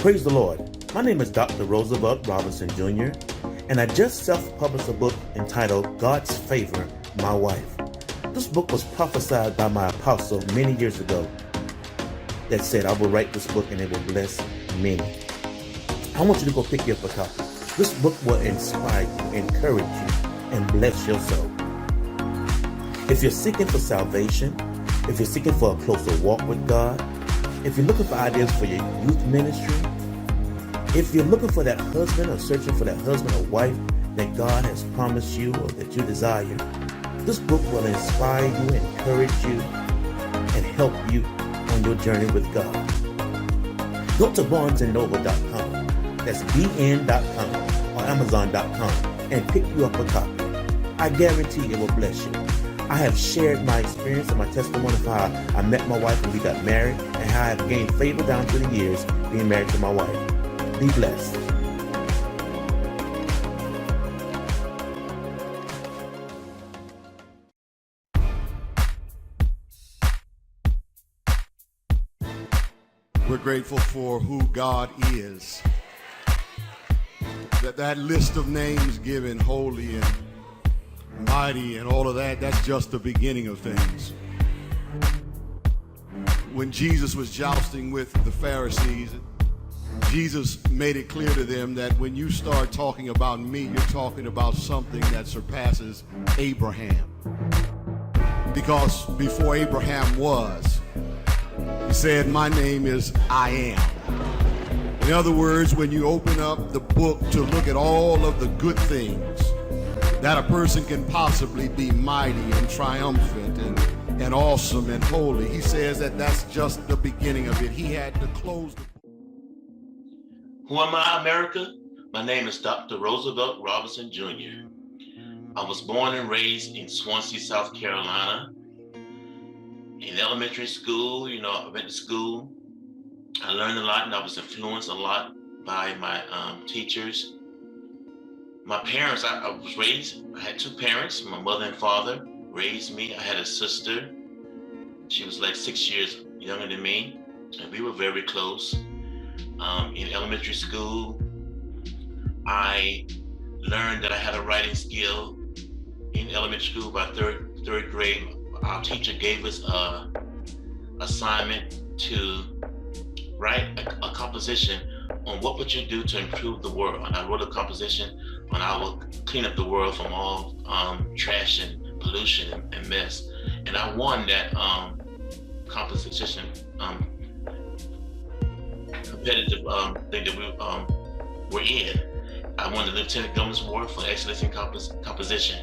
Praise the Lord. My name is Dr. Roosevelt Robinson Jr., and I just self-published a book entitled God's Favor, My Wife. This book was prophesied by my apostle many years ago that said, I will write this book and it will bless many. I want you to go pick you up a copy. This book will inspire you, encourage you, and bless your soul. If you're seeking for salvation, if you're seeking for a closer walk with God, if you're looking for ideas for your youth ministry, if you're looking for that husband or searching for that husband or wife that God has promised you or that you desire, this book will inspire you, encourage you, and help you on your journey with God. Go to barnesandnoble.com, that's bn.com or amazon.com, and pick you up a copy. I guarantee it will bless you. I have shared my experience and my testimony of how I met my wife and we got married, and how I have gained favor down through the years being married to my wife. Be blessed. We're grateful for who God is. That list of names given, holy and mighty and all of that, that's just the beginning of things. When Jesus was jousting with the Pharisees, Jesus made it clear to them that when you start talking about me, you're talking about something that surpasses Abraham. Because before Abraham was, he said, my name is I am. In other words, when you open up the book to look at all of the good things that a person can possibly be, mighty and triumphant and awesome and holy, he says that that's just the beginning of it. He had to close the book. Who am I, America? My name is Dr. Roosevelt Robinson Jr. I was born and raised in Swansea, South Carolina. In elementary school, I went to school. I learned a lot and I was influenced a lot by my teachers. My parents, I was raised, I had two parents, my mother and father raised me. I had a sister. She was like 6 years younger than me, and we were very close. In elementary school, I learned that I had a writing skill. In elementary school, by third grade, our teacher gave us an assignment to write a composition on what would you do to improve the world. And I wrote a composition on how we'll clean up the world from all trash and pollution and mess. And I won that composition competitive thing that we were in. I won the Lieutenant Governor's Award for excellence in composition.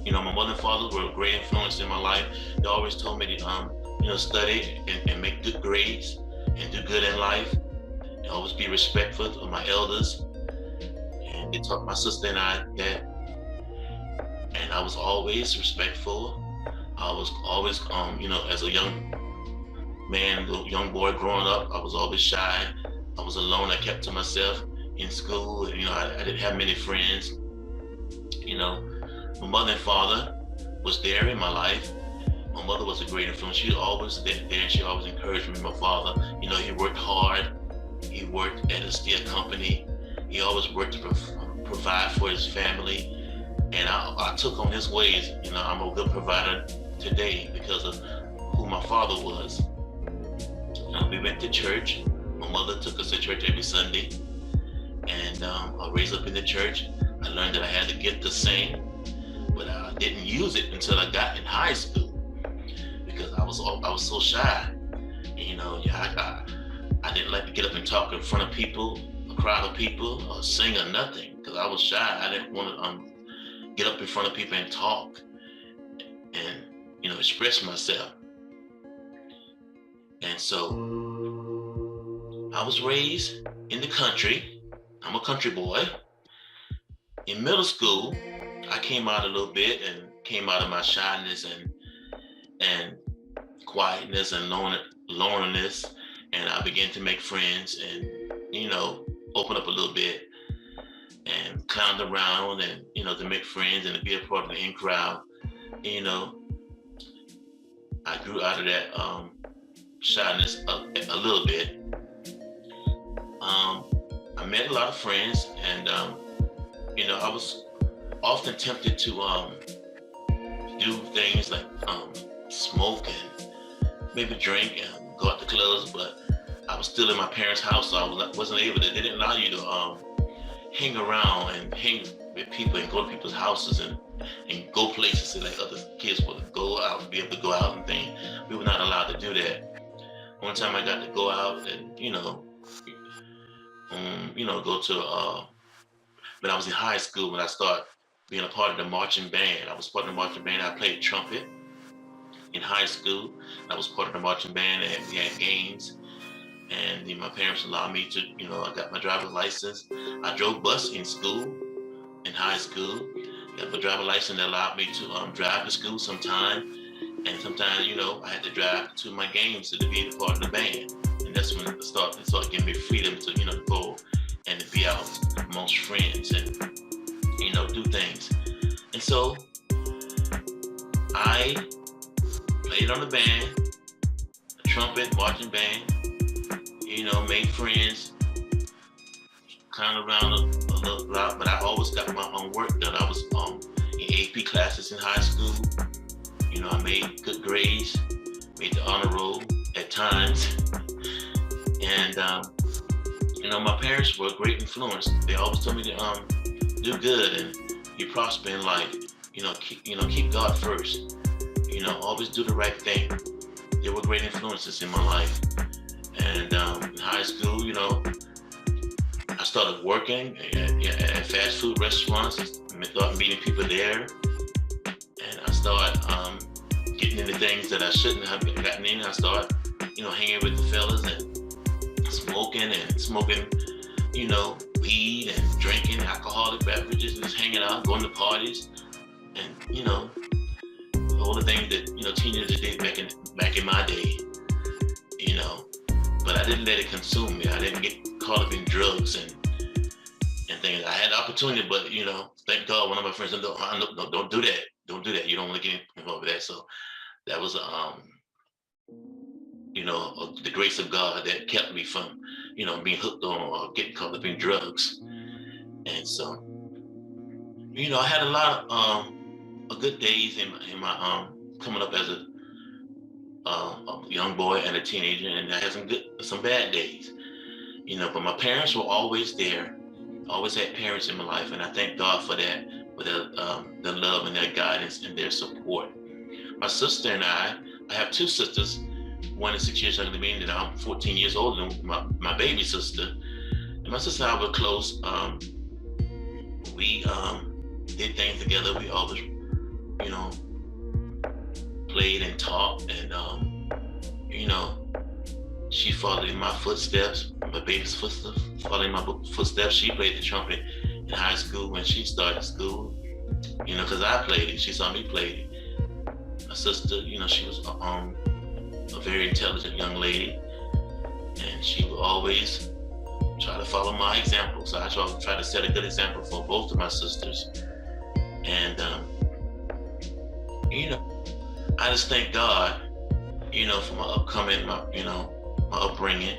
My mother and father were a great influence in my life. They always told me to study and make good grades and do good in life, and always be respectful of my elders. And they taught my sister and I that, and I was always respectful. I was always, as a young man, young boy growing up, I was always shy. I was alone. I kept to myself in school. I didn't have many friends. My mother and father was there in my life. My mother was a great influence. She was always there. She always encouraged me. My father, he worked hard. He worked at a steel company. He always worked to provide for his family. And I took on his ways. I'm a good provider today because of who my father was. We went to church. My mother took us to church every Sunday. And I was raised up in the church. I learned that I had the gift to sing, but I didn't use it until I got in high school because I was so shy. I didn't like to get up and talk in front of people, a crowd of people, or sing or nothing because I was shy. I didn't want to get up in front of people and talk and express myself. And so I was raised in the country. I'm a country boy. In middle school, I came out a little bit and came out of my shyness and quietness and loneliness, and I began to make friends and open up a little bit and clown around and to make friends and to be a part of the in crowd. I grew out of that shyness a little bit, met a lot of friends, and I was often tempted to do things like smoke and maybe drink and go out to clubs, but I was still in my parents' house, so wasn't able to. They didn't allow you to hang around and hang with people and go to people's houses and go places like other kids would go out and be able to go out and things. We were not allowed to do that. One time I got to go out and go to when I was in high school, when I started being a part of the marching band. I was part of the marching band. I played trumpet in high school. I was part of the marching band, and we had games. And then my parents allowed me to, I got my driver's license. I drove bus in school, in high school. Got my driver's license that allowed me to drive to school sometime. And sometimes, I had to drive to my games to be a part of the band. And that's when it started giving me freedom to, go and to be out amongst friends and, do things. And so I played on the band, the trumpet, marching band, made friends, kind of around a little lot, but I always got my own work done. I was in AP classes in high school. I made good grades, made the honor roll at times. And, my parents were a great influence. They always told me to do good and you prosper in life. Keep God first. Always do the right thing. They were great influences in my life. And in high school, I started working at fast food restaurants. I started meeting people there. And I started getting into things that I shouldn't have gotten in. I started, hanging with the fellas and smoking, weed and drinking alcoholic beverages and just hanging out, going to parties, and all the things that teenagers did back in my day, But I didn't let it consume me. I didn't get caught up in drugs and things. I had the opportunity, but thank God, one of my friends said, no, don't do that. Don't do that. You don't want to get involved with that. So that was the grace of God that kept me from being hooked on or getting caught up in drugs. And so I had a lot of good days in my coming up as a young boy and a teenager, and I had some bad days, but my parents were always there. Always had parents in my life, and I thank God for that, for their love and their guidance and their support. My sister and I have two sisters. One is 6 years younger than me, and I'm 14 years older than my baby sister. And my sister and I were close. We did things together. We always, played and talked, and she followed in my footsteps. My baby's footsteps, following my footsteps. She played the trumpet in high school when she started school. Because I played it. She saw me play it. My sister, she was a very intelligent young lady, and she would always try to follow my example. So I try to set a good example for both of my sisters. And I just thank God, for my upbringing.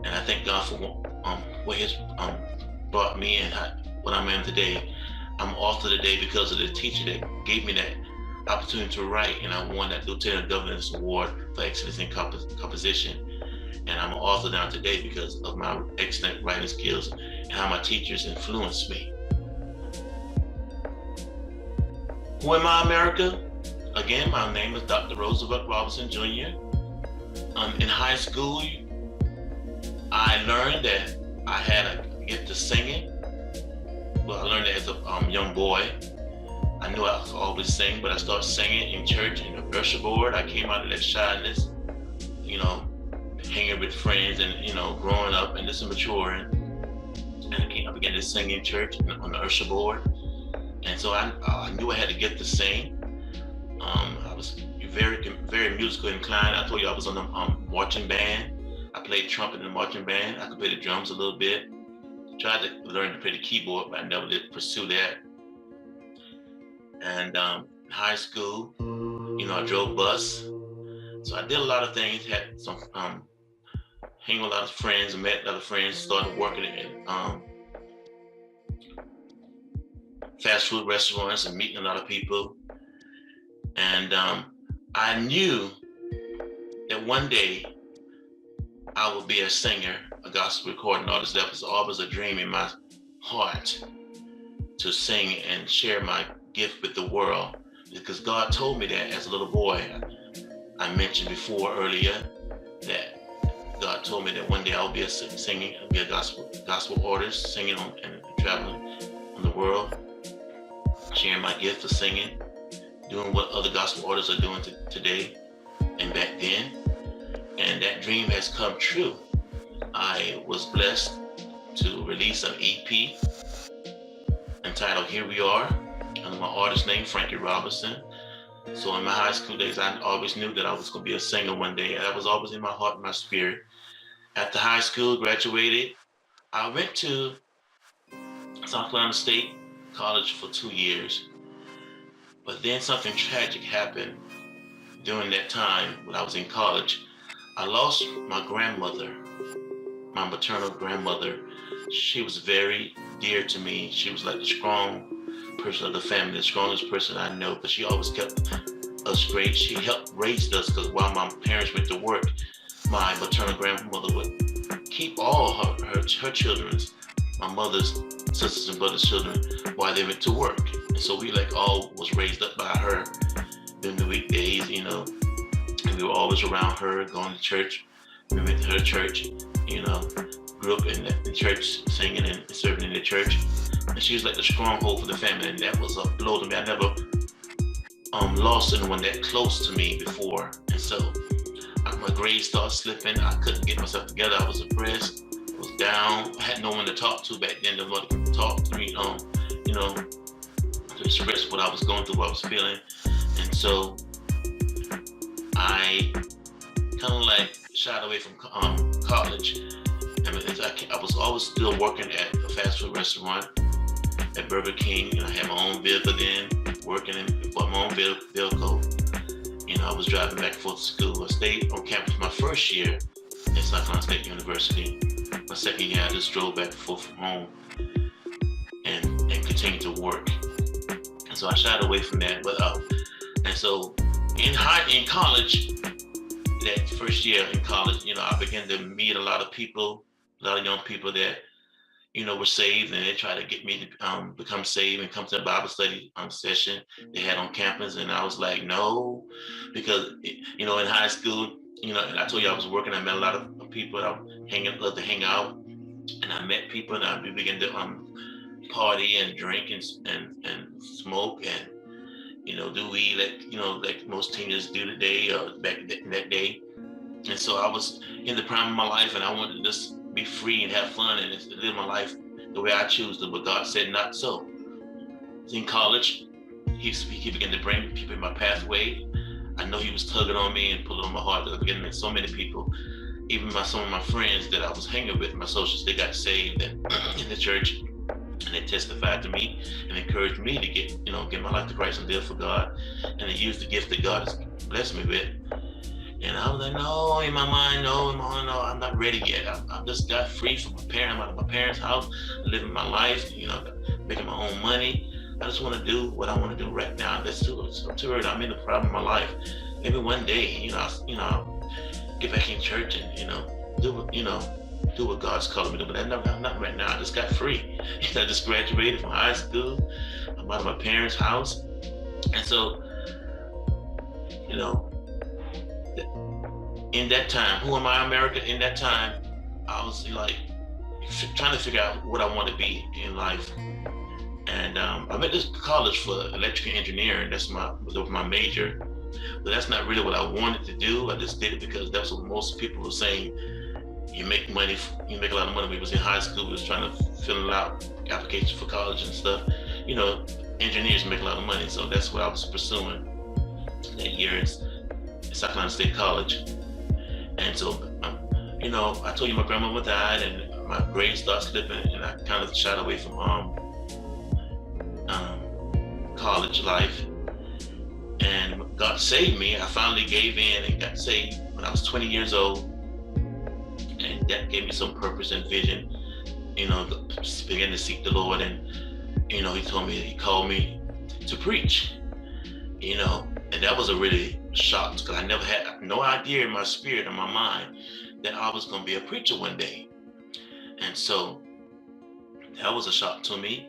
And I thank God for what He's brought me and what I'm in today. I'm author today because of the teacher that gave me that opportunity to write, and I won that Lieutenant Governor's Award for Excellence in Composition. And I'm an author now today because of my excellent writing skills and how my teachers influenced me. Who am I, America? Again, my name is Dr. Roosevelt Robinson Jr. In high school, I learned that I had a gift to singing. Well, I learned that as a young boy. I knew I could always sing, but I started singing in church in the usher board. I came out of that shyness, hanging with friends and, growing up and just maturing. And I began to sing in church on the usher board. And so I knew I had a gift to sing. I was very, very musical inclined. I told you I was on the marching band. I played trumpet in the marching band. I could play the drums a little bit. Tried to learn to play the keyboard, but I never did pursue that. And in high school, I drove bus. So I did a lot of things, had some hanging with a lot of friends, and met a lot of friends, started working at fast food restaurants and meeting a lot of people. And I knew that one day I would be a singer, a gospel recording artist. That was always a dream in my heart, to sing and share my gift with the world, because God told me that as a little boy. I mentioned before earlier that God told me that one day I'll be singing, I'll be a gospel artist, singing and traveling on the world, sharing my gift of singing, doing what other gospel artists are doing today and back then. And that dream has come true. I was blessed to release an EP entitled Here We Are, under my artist name, Frankie Robinson. So in my high school days, I always knew that I was going to be a singer one day. That was always in my heart and my spirit. After high school, graduated, I went to South Carolina State College for 2 years. But then something tragic happened during that time when I was in college. I lost my grandmother, my maternal grandmother. She was very dear to me. She was like the strong person of the family, the strongest person I know, but she always kept us great. She helped raise us, because while my parents went to work, my maternal grandmother would keep all her children's, my mother's sisters and brothers' children, while they went to work. And so we all was raised up by her during the weekdays, and we were always around her, going to church. We went to her church, grew up in the church, singing and serving in the church. And she was like the stronghold for the family, and that was a blow to me. I never lost anyone that close to me before. And so my grades started slipping. I couldn't get myself together. I was depressed. I was down. I had no one to talk to back then. No one could talk to me, to express what I was going through, what I was feeling. And so I kind of shied away from college. I was always still working at a fast food restaurant at Burger King, and I had my own vehicle then, working for my own vehicle. I was driving back and forth to school. I stayed on campus my first year at South Carolina State University. My second year, I just drove back and forth from home and continued to work. And so I shied away from that. And so in college, that first year in college, I began to meet a lot of people, a lot of young people that, were saved, and they tried to get me to become saved and come to a Bible study session they had on campus. And I was like, no, because, in high school, and I told you I was working, I met a lot of people that I loved to hang out, and I met people, and we began to party and drink and smoke and, do weed like most teenagers do today or back in that day. And so I was in the prime of my life, and I wanted to just be free and have fun and live my life the way I choose to, but God said not so. In college, he began to bring people in my pathway. I know he was tugging on me and pulling on my heart. I began to meet so many people, even some of my friends that I was hanging with, my associates, they got saved in the church, and they testified to me and encouraged me to get my life to Christ and live for God, and they used the gift that God has blessed me with. And I was like, no, in my mind, no, I'm not ready yet. I just got free from I'm out of my parents' house, living my life, making my own money. I just want to do what I want to do right now. I'm too early. I'm in the prime of my life. Maybe one day, I'll get back in church and, do what God's calling me to do. But not right now. I just got free. I just graduated from high school. I'm out of my parents' house. And so, in that time, who am I, America? In that time, I was trying to figure out what I want to be in life. And I went to college for electrical engineering. That was my major. But that's not really what I wanted to do. I just did it because that's what most people were saying. You make money, you make a lot of money. We was in high school, we was trying to fill out applications for college and stuff. Engineers make a lot of money. So that's what I was pursuing that year at South Carolina State College. And so, I told you my grandmama died, and my grades started slipping, and I kind of shied away from college life. And God saved me. I finally gave in and got saved when I was 20 years old. And that gave me some purpose and vision. Began to seek the Lord, and he called me to preach. And that was a really shock, because I never had no idea in my spirit, in my mind, that I was going to be a preacher one day. And so that was a shock to me.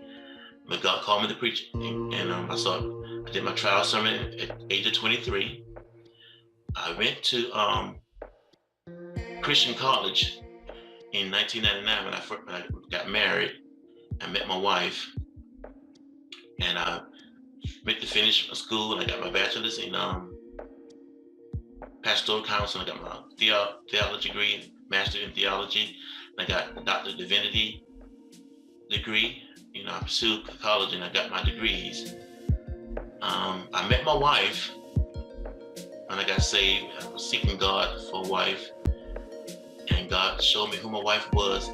But God called me to preach, and I did my trial sermon at the age of 23. I went to Christian college in 1999 when I got married. I met my wife, and I went to finish school, and I got my bachelor's in pastoral counseling. I got my theology degree, master in theology, and I got a doctor of divinity degree. I pursued college, and I got my degrees. I met my wife when I got saved. I was seeking God for a wife, and God showed me who my wife was.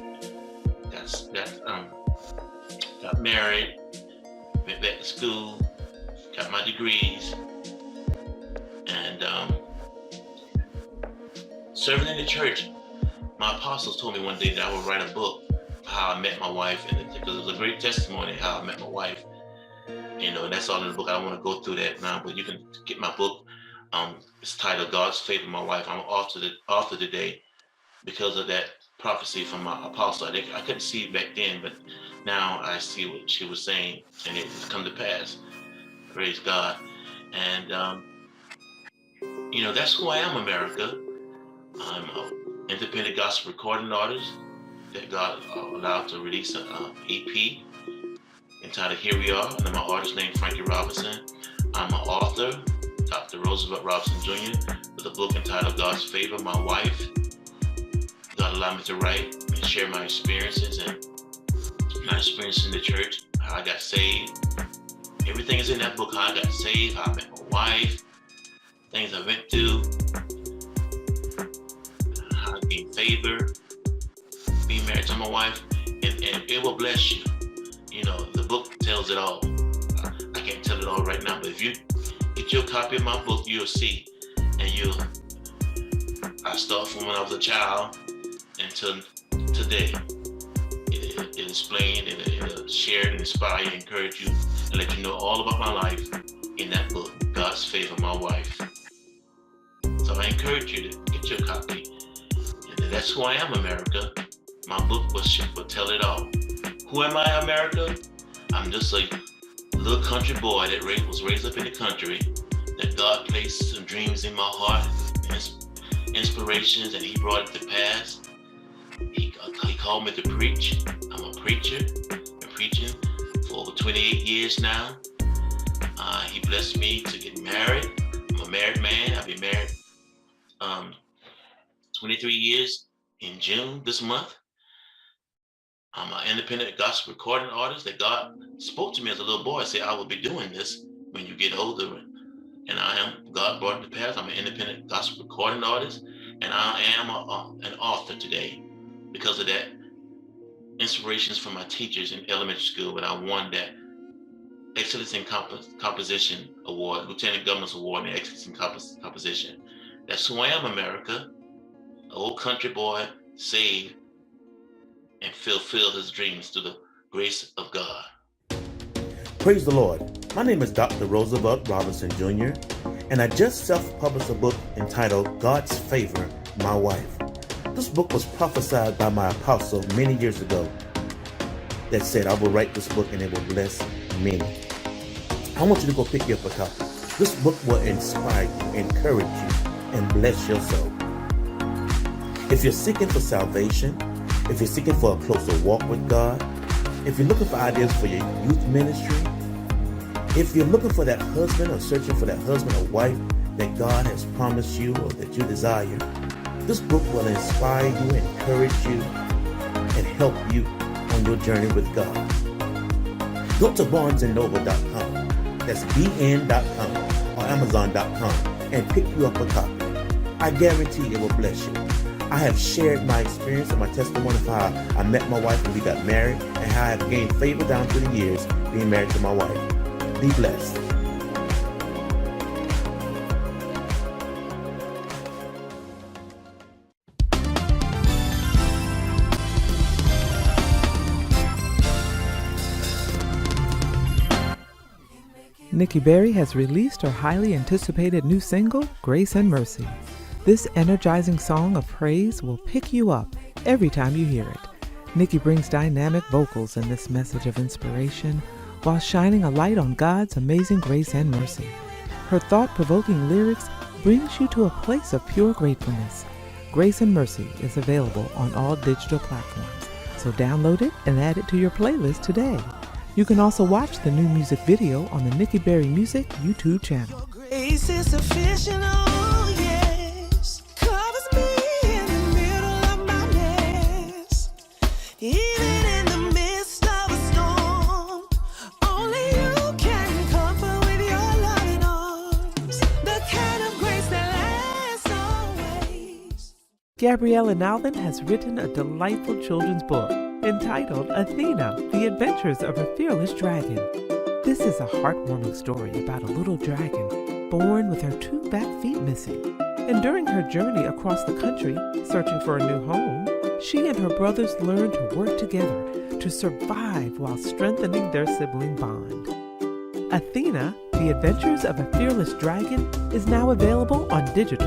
Got married, went back to school, got my degrees, and serving in the church. My apostles told me one day that I would write a book of how I met my wife, and because it was a great testimony how I met my wife. And that's all in the book. I don't want to go through that now, but you can get my book. It's titled God's Favor, My Wife. I'm author today because of that prophecy from my apostle. I couldn't see it back then, but now I see what she was saying, and it has come to pass. Praise God. And that's who I am, America. I'm an independent gospel recording artist that God allowed to release an EP entitled Here We Are, and my artist named Frankie Robinson. I'm an author, Dr. Roosevelt Robinson Jr., with a book entitled God's Favor, My Wife. God allowed me to write and share my experiences and my experience in the church, how I got saved. Everything is in that book, how I got saved, how I met my wife, things I went through, how I gained favor, being married to my wife, and it will bless you. The book tells it all. I can't tell it all right now, but if you get your copy of my book, you'll see, and I start from when I was a child until today. It explained, it'll share and inspire and encourage you and let you know all about my life in that book, God's Favor, My Wife. So I encourage you to get your copy. And that's who I am, America. My book will tell it all. Who am I, America? I'm just a little country boy that was raised up in the country, that God placed some dreams in my heart, inspirations, and He brought it to pass. He called me to preach. I'm a preacher. Been preaching for over 28 years now. He blessed me to get married. I'm a married man. I've been married 23 years in June this month. I'm an independent gospel recording artist that God spoke to me as a little boy. Said I will be doing this when you get older. And I am. God brought it to pass. I'm an independent gospel recording artist, and I am an author today because of that. Inspirations from my teachers in elementary school, when I won that Excellence in Composition Award, Lieutenant Governor's Award in Excellence in Composition. That's who I am, America. An old country boy, saved and fulfill his dreams through the grace of God. Praise the Lord. My name is Dr. Roosevelt Robinson Jr., and I just self-published a book entitled God's Favor, My Wife. This book was prophesied by my apostle many years ago that said I will write this book and it will bless many. I want you to go pick you up a copy. This book will inspire you, encourage you, and bless your soul. If you're seeking for salvation, if you're seeking for a closer walk with God, if you're looking for ideas for your youth ministry, if you're looking for that husband or searching for that husband or wife that God has promised you or that you desire, this book will inspire you, encourage you, and help you on your journey with God. Go to barnesandnoble.com, that's bn.com or amazon.com, and pick you up a copy. I guarantee it will bless you. I have shared my experience and my testimony of how I met my wife when we got married and how I have gained favor down through the years being married to my wife. Be blessed. Nikki Berry has released her highly anticipated new single, Grace and Mercy. This energizing song of praise will pick you up every time you hear it. Nikki brings dynamic vocals in this message of inspiration while shining a light on God's amazing grace and mercy. Her thought-provoking lyrics brings you to a place of pure gratefulness. Grace and Mercy is available on all digital platforms, so download it and add it to your playlist today. You can also watch the new music video on the Nikki Berry Music YouTube channel. Grace is sufficient, oh yes, covers me in the middle of my mess. Even in the midst of a storm, only you can comfort with your loving arms, the kind of grace that lasts always. Gabrielle Alvin has written a delightful children's book entitled Athena, The Adventures of a Fearless Dragon. This is a heartwarming story about a little dragon born with her 2 back feet missing. And during her journey across the country, searching for a new home, she and her brothers learn to work together to survive while strengthening their sibling bond. Athena, The Adventures of a Fearless Dragon is now available on digital